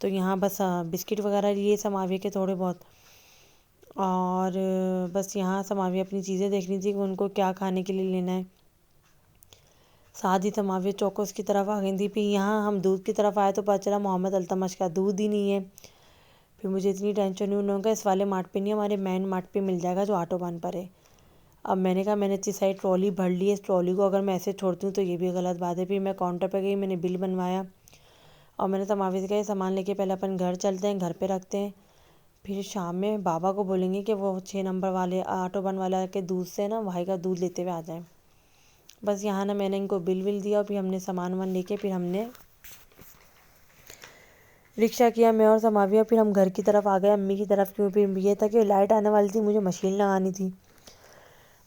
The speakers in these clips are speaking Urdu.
تو یہاں بس بسکٹ وغیرہ لیے سماویہ کے تھوڑے بہت، اور بس یہاں سماویہ اپنی چیزیں دیکھنی تھی کہ ان کو کیا کھانے کے لیے لینا ہے۔ ساتھ ہی سماویہ چوکوس کی طرف آ گئی تھی۔ پھر یہاں ہم دودھ کی طرف آئے تو پتہ چلا محمد التمش کا دودھ ہی نہیں ہے۔ پھر مجھے اتنی ٹینشن ہوئی، انہوں نے کہا اس والے مارٹ پہ نہیں، ہمارے مین مارٹ پہ مل جائے گا جو آٹو بان پر ہے۔ اب میں نے کہا میں نے اتنی ساری ٹرالی بھر لی ہے، اس ٹرالی کو اگر میں ایسے چھوڑتی ہوں تو یہ بھی غلط بات ہے۔ پھر میں کاؤنٹر پہ گئی، میں نے بل بنوایا اور میں نے سماویہ سے کہا یہ سامان لے کے پہلے اپن گھر چلتے ہیں، گھر پہ رکھتے ہیں، پھر شام میں بابا کو بولیں گے کہ وہ 6 نمبر والے آٹو بن والا کے دودھ سے نا بھائی کا دودھ لیتے ہوئے آ جائیں۔ بس یہاں نا میں نے ان کو بل دیا اور پھر ہم نے سامان وان لے کے پھر ہم نے رکشہ کیا، میں اور سماویہ، پھر ہم گھر کی طرف آ گئے امی کی طرف، کیوں پھر یہ تھا کہ لائٹ آنے والی تھی، مجھے مشین لگانی تھی۔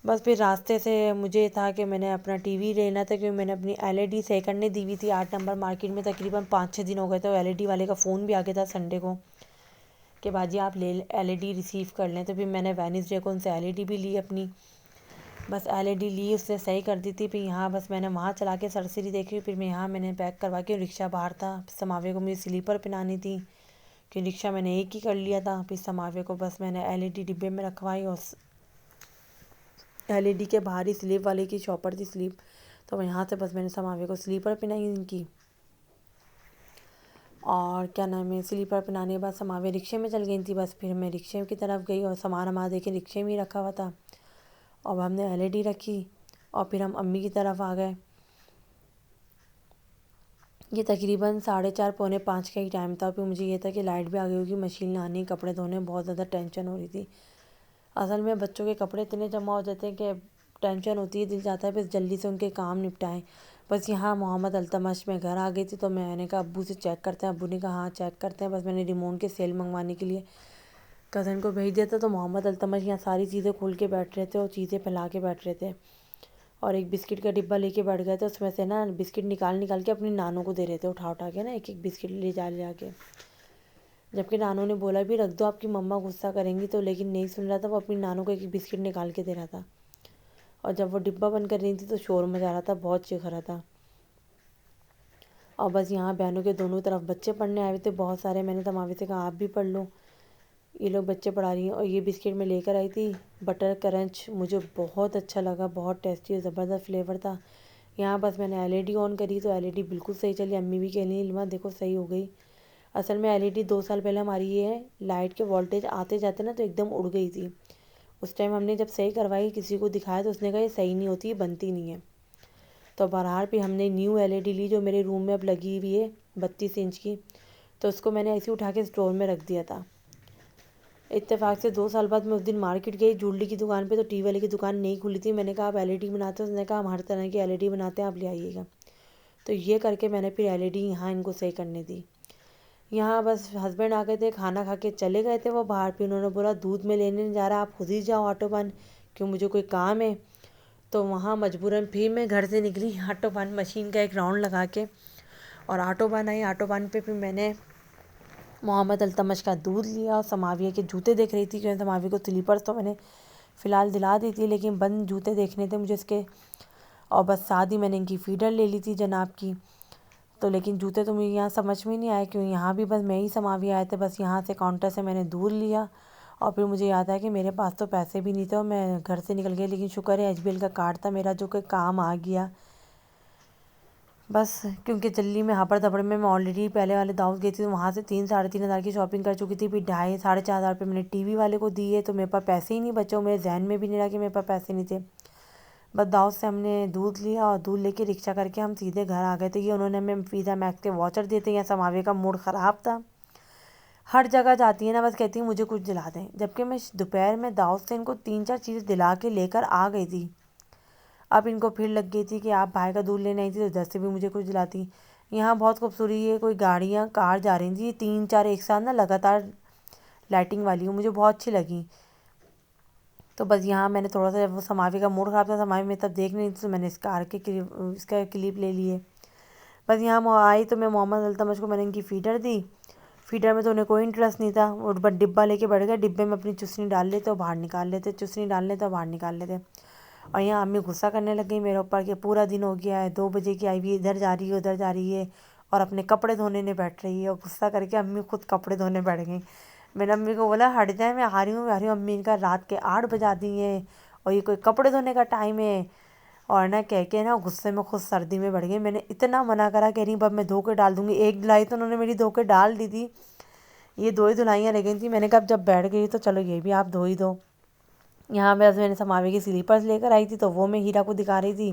بس پھر راستے سے مجھے تھا کہ میں نے اپنا ٹی وی لینا تھا، کیونکہ میں نے اپنی LED صحیح کرنے دی ہوئی تھی 8 نمبر مارکیٹ میں، تقریباً 5-6 دن ہو گئے تھے، اور LED والے کا فون بھی آ گیا تھا سنڈے کو کہ باجی آپ LED ریسیو کر لیں۔ تو پھر میں نے وینسڈے کو ان سے LED بھی لی اپنی، بس LED لی، اس نے صحیح کر دی تھی۔ پھر یہاں بس میں نے وہاں چلا کے سرسری دیکھی، پھر میں نے پیک کروا کے رکشہ باہر تھا، سماویہ کو مجھے سلیپر پہنانی تھی کہ رکشہ میں نے ایک ہی کر لیا تھا۔ پھر سماویہ کو بس میں نے LED ڈبے میں رکھوائی، اور LED کے باہر ہی سلیپ والے کی شاپ پر تھی سلیپ، تو یہاں سے بس میں نے سماویہ کو سلیپر پہنائی ان کی، اور کیا نام ہے سلیپر پہنانے کے بعد سماویہ رکشے میں چل گئی تھی۔ بس پھر میں رکشے کی طرف گئی اور سامان ہمارا دیکھے رکشے میں ہی رکھا ہوا تھا، اور ہم نے LED رکھی اور پھر ہم امی کی طرف آ گئے۔ یہ تقریباً 4:30 پونے 5 کا ہی ٹائم تھا۔ پھر مجھے یہ تھا کہ لائٹ بھی آ گئی ہوگی، مشین لانی، کپڑے دھونے، بہت زیادہ ٹینشن ہو رہی تھی۔ اصل میں بچوں کے کپڑے اتنے جمع ہو جاتے ہیں کہ ٹینشن ہوتی ہے، دل چاہتا ہے بس جلدی سے ان کے کام نپٹائیں۔ بس یہاں محمد التمش میں گھر آ گئی تھی، تو میں نے کہا ابو سے چیک کرتے ہیں، ابو نے کہا ہاں چیک کرتے ہیں۔ بس میں نے ریموٹ کے سیل منگوانے کے لیے کزن کو بھیج دیا تھا، تو محمد التمش یہاں ساری چیزیں کھول کے بیٹھ رہے تھے اور چیزیں پھیلا کے بیٹھ رہے تھے، اور ایک بسکٹ کا ڈبہ لے کے بیٹھ گئے تھے، اس میں سے نا بسکٹ نکال کے اپنی نانوں کو دے رہے تھے، اٹھا کے نا ایک بسکٹ لے جا کے، جبکہ نانوں نے بولا بھی رکھ دو آپ کی مما غصہ کریں گی، تو لیکن نہیں سن رہا تھا، وہ اپنی نانوں کو ایک بسکٹ نکال کے دے رہا تھا، اور جب وہ ڈبہ بند کر رہی تھی تو شور مچا رہا تھا، بہت چیخ رہا تھا۔ اور بس یہاں بہنوں کے دونوں طرف بچے پڑھنے آئے ہوئے تھے بہت سارے، میں نے سماوی سے کہا آپ بھی پڑھ لو، یہ لوگ بچے پڑھا رہی ہیں۔ اور یہ بسکٹ میں لے کر آئی تھی بٹر کرنچ، مجھے بہت اچھا لگا، بہت ٹیسٹی اور زبردست فلیور تھا۔ یہاں بس میں نے LED آن کری تو LED بالکل صحیح چلی، امی بھی کہہ رہی علمہ دیکھو صحیح ہو گئی۔ اصل میں LED 2 سال پہلے ہماری یہ ہے لائٹ کے وولٹیج آتے جاتے نا تو ایک دم اڑ گئی تھی، اس ٹائم ہم نے جب صحیح کروائی کسی کو دکھایا تو اس نے کہا یہ صحیح نہیں ہوتی، یہ بنتی نہیں ہے۔ تو بہرحال پھر ہم نے نیو LED لی جو میرے روم میں اب لگی ہوئی ہے 32 انچ کی، تو اس کو میں نے ایسے اٹھا کے اسٹور میں رکھ دیا تھا۔ اتفاق سے 2 سال بعد میں اس دن مارکیٹ گئی جولری کی دکان پہ، تو ٹی وی والے کی دکان نہیں کھلی تھی، میں نے کہا آپ LED بناتے ہیں؟ اس نے کہا ہم ہر طرح کی LED بناتے ہیں، آپ لے آئیے گا۔ تو یہ کر کے میں نے پھر LED یہاں ان کو صحیح کرنے دی۔ یہاں بس ہسبینڈ آ گئے تھے، کھانا کھا کے چلے گئے تھے وہ باہر، پھر انہوں نے بولا دودھ میں لینے نہیں جا رہا، آپ خود ہی جاؤ آٹو بن، کیوں مجھے کوئی کام ہے۔ تو وہاں مجبوراً پھر میں گھر سے نکلی آٹو بن مشین کا ایک راؤنڈ لگا کے، اور آٹو بن آئی، آٹو بن پہ پھر میں نے محمد التمش کا دودھ لیا، اور سماویہ کے جوتے دیکھ رہی تھی، کیونکہ سماویہ کو سلیپرز تو میں نے فی الحال دلا دی تھی، لیکن بند جوتے دیکھنے تھے مجھے اس کے، اور بس ساتھ ہی میں نے ان کی فیڈر لے لی تھی جناب کی۔ تو لیکن جوتے تو مجھے یہاں سمجھ میں نہیں آئے، کیوں یہاں بھی بس میں ہی سماویہ آئے تھے، بس یہاں سے کاؤنٹر سے میں نے دودھ لیا، اور پھر مجھے یاد آیا کہ میرے پاس تو پیسے بھی نہیں تھے اور میں گھر سے نکل گئی، لیکن شکر ہے HBL کا کارڈ تھا میرا جو کہ کام آ گیا۔ بس کیونکہ دلی میں ہاپڑ دھپڑ میں آلریڈی پہلے والے دعوت گئی تھی، تو وہاں سے 3-3.5 ہزار کی شاپنگ کر چکی تھی، پھر 2.5-4.5 ہزار روپے میں نے ٹی وی والے کو دیے، تو میرے پاس پیسے ہی نہیں بچے، میرے ذہن میں بھی نہیں رہا کہ میرے پاس پیسے نہیں تھے۔ بس دعوت سے ہم نے دودھ لیا اور دودھ لے کے رکشہ کر کے ہم سیدھے گھر آ گئے تھے۔ یہ انہوں نے ہمیں ویزا میکس کے واچر دیے تھے، یا سماویہ کا موڈ خراب تھا، ہر جگہ جاتی ہے نا بس کہتی ہیں مجھے کچھ دلا دیں، جبکہ میں دوپہر میں دعوت سے ان کو 3-4 چیزیں دلا کے لے کر آ گئی تھی۔ اب ان کو پھر لگ گئی تھی کہ آپ بھائی کا دودھ لینے آئی تھی تو ادھر سے بھی مجھے کچھ دلاتی۔ یہاں بہت خوبصورتی ہے، کوئی گاڑیاں کار جا رہی تھیں 3-4 ایک ساتھ نا لگاتار لائٹنگ والی مجھے بہت اچھی لگیں۔ تو بس یہاں میں نے تھوڑا سا وہ سماوی کا موڈ خراب تھا، سماوی میں تب دیکھ نہیں تھی، تو میں نے اس کا کلپ لے لیے۔ بس یہاں آئی تو میں محمد التمش کو میں نے ان کی فیڈر دی، فیڈر میں تو انہیں کوئی انٹرسٹ نہیں تھا، وہ ڈبہ لے کے بیٹھ گئے، ڈبے میں اپنی چسنی ڈال لیتے اور باہر نکال لیتے، چسنی ڈال لیتے اور باہر نکال لیتے۔ اور یہاں امی غصہ کرنے لگ گئی میرے اوپر کہ پورا دن ہو گیا ہے، 2 بجے کی آئی ہوئی، ادھر جا رہی ہے ادھر جا رہی ہے، اور اپنے کپڑے دھونے نہیں بیٹھ رہی ہے، اور غصہ کر کے امی خود کپڑے دھونے بیٹھ گئیں۔ میں نے امی کو بولا ہٹ جائیں، میں آ رہی ہوں، میں آ رہی ہوں۔ امی نے کہا رات کے 8 بجا دی ہیں اور یہ کوئی کپڑے دھونے کا ٹائم ہے، اور نہ کہہ کے نا غصے میں خود سردی میں بڑھ گئی۔ میں نے اتنا منع کرا، کہہ رہی اب میں دھو کے ڈال دوں گی۔ ایک دھلائی تو انہوں نے میری دھو کے ڈال دی تھی، یہ 2 ہی دھلائیاں رہ گئی تھیں۔ میں نے کہا اب جب بیٹھ گئی تو چلو یہ بھی آپ دھو ہی دو۔ یہاں پہ میں نے سماوی کی سلیپرز لے کر آئی تھی، تو وہ میں ہیرا کو دکھا رہی تھی۔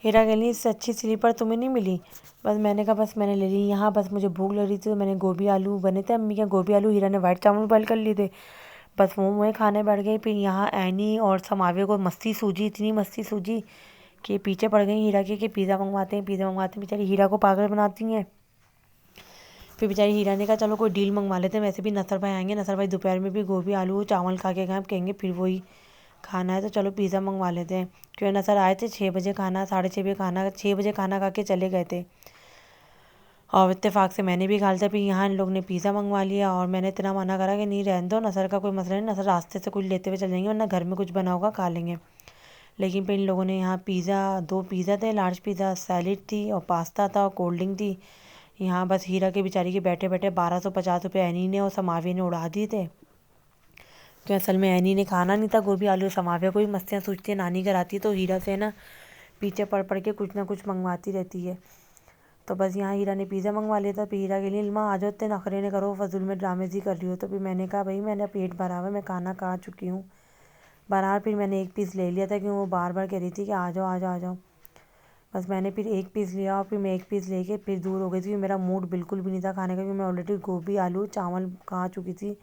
ہیرا کہہ رہی اس سے اچھی سلیپر تمہیں نہیں ملی؟ بس میں نے کہا بس میں نے لے لی۔ یہاں بس مجھے بھوک لگ رہی تھی تو میں نے گوبھی آلو بنے تھے امی کے، گوبھی آلو، ہیرا نے وائٹ چاول بوائل کر لیے تھے، بس وہ کھانے بیٹھ گئی۔ پھر یہاں اینی اور سماوی کو مستی سوجی، اتنی مستی سوجی کہ پیچھے پڑ گئی ہیرا کے کہ پیزا منگواتے ہیں، پیزا منگواتے ہیں۔ بیچاری ہیرا کو پاگل بناتی ہیں۔ پھر بیچاری ہیرا نے کہا چلو کوئی ڈیل منگوا لیتے ہیں، ویسے بھی نصر بھائی آئیں گے، نصر بھائی دوپہر میں بھی گوبھی آلو چاول کھا کے گئے، اب کہیں گے پھر وہی کھانا ہے تو چلو پیزا منگوا لیتے ہیں۔ کیونکہ نصر آئے تھے 6 بجے کھانا، 6:30 بجے کھانا، 6 بجے کھانا کھا کے چلے گئے تھے، اور اتفاق سے میں نے بھی کھا لیا۔ پھر یہاں ان لوگ نے پیزا منگوا لیا، اور میں نے اتنا منع کرا کہ نہیں رہنے دو، نصر کا کوئی مسئلہ نہیں، نصر راستے سے کچھ لیتے ہوئے چل جائیں گے، ورنہ گھر میں کچھ بنا ہوگا کھا لیں گے۔ لیکن پھر ان لوگوں نے یہاں پیزا، 2 پیزا تھے، لارج پیزا، سیلیڈ تھی اور پاستا تھا اور کولڈ ڈرنک تھی۔ یہاں بس ہیرا کے بیچاری کے بیٹھے بیٹھے 1250 روپے اینی نے اور سماوی نے اڑا دیے تھے، کہ اصل میں اینی نے کھانا نہیں تھا گوبھی آلو، سماویہ کو بھی مستیاں سوچتی ہے نانی گھر آتی ہے تو ہیرا سے نا پیچھے پڑ پڑ کے کچھ نہ کچھ منگواتی رہتی ہے۔ تو بس یہاں ہیرا نے پیزا منگوا لیا تھا۔ پھر ہیرا کے لیے علمہ آ جاؤ اتنے نخرے نہ کرو، فضول میں ڈرامے زی کر رہی ہو۔ تو پھر میں نے کہا بھائی میں نے پیٹ بھرا ہوا ہے، میں کھانا کھا چکی ہوں۔ بہرحال پھر میں نے ایک پیس لے لیا تھا کہ وہ بار بار کہہ رہی تھی کہ آ جاؤ آ جاؤ آ جاؤ، بس میں نے پھر ایک پیس لیا، اور پھر میں ایک پیس لے کے پھر دور ہو گئی تھی۔ میرا موڈ بالکل بھی نہیں تھا کھانے کا، کیونکہ میں آلریڈی گوبھی آلو چاول کھا چکی تھی،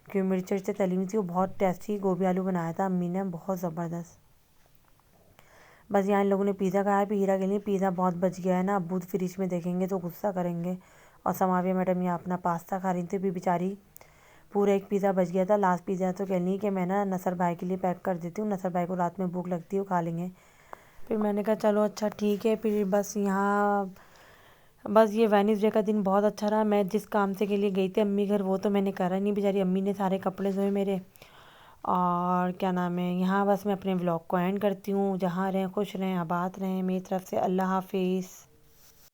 کیونکہ مرچ سے تلی ہوئی تھی، وہ بہت ٹیسٹی گوبھی آلو بنایا تھا امی نے، بہت زبردست۔ بس یہاں ان لوگوں نے پیزا کھایا۔ پھر ہیرا کے لیے پیزا بہت بچ گیا ہے نا، ابو فریج میں دیکھیں گے تو غصہ کریں گے، اور سماویہ میڈم یہاں اپنا پاستا کھا رہی تھی۔ پھر بیچاری پورا ایک پیزا بچ گیا تھا، لاسٹ پیزا تو کہہ رہی کہ میں نا نصر بھائی کے لیے پیک کر دیتی ہوں، نصر بھائی کو رات میں بھوک لگتی ہے وہ کھا لیں گے۔ پھر میں نے کہا چلو اچھا ٹھیک ہے۔ پھر بس یہاں بس یہ وینسڈے کا دن بہت اچھا رہا۔ میں جس کام سے کے لیے گئی تھی امی گھر وہ تو میں نے کرا نہیں، بیچاری امی نے سارے کپڑے دھوئے میرے، اور کیا نام ہے یہاں بس میں اپنے ولاگ کو اینڈ کرتی ہوں۔ جہاں رہیں خوش رہیں آباد رہیں، میری طرف سے اللہ حافظ۔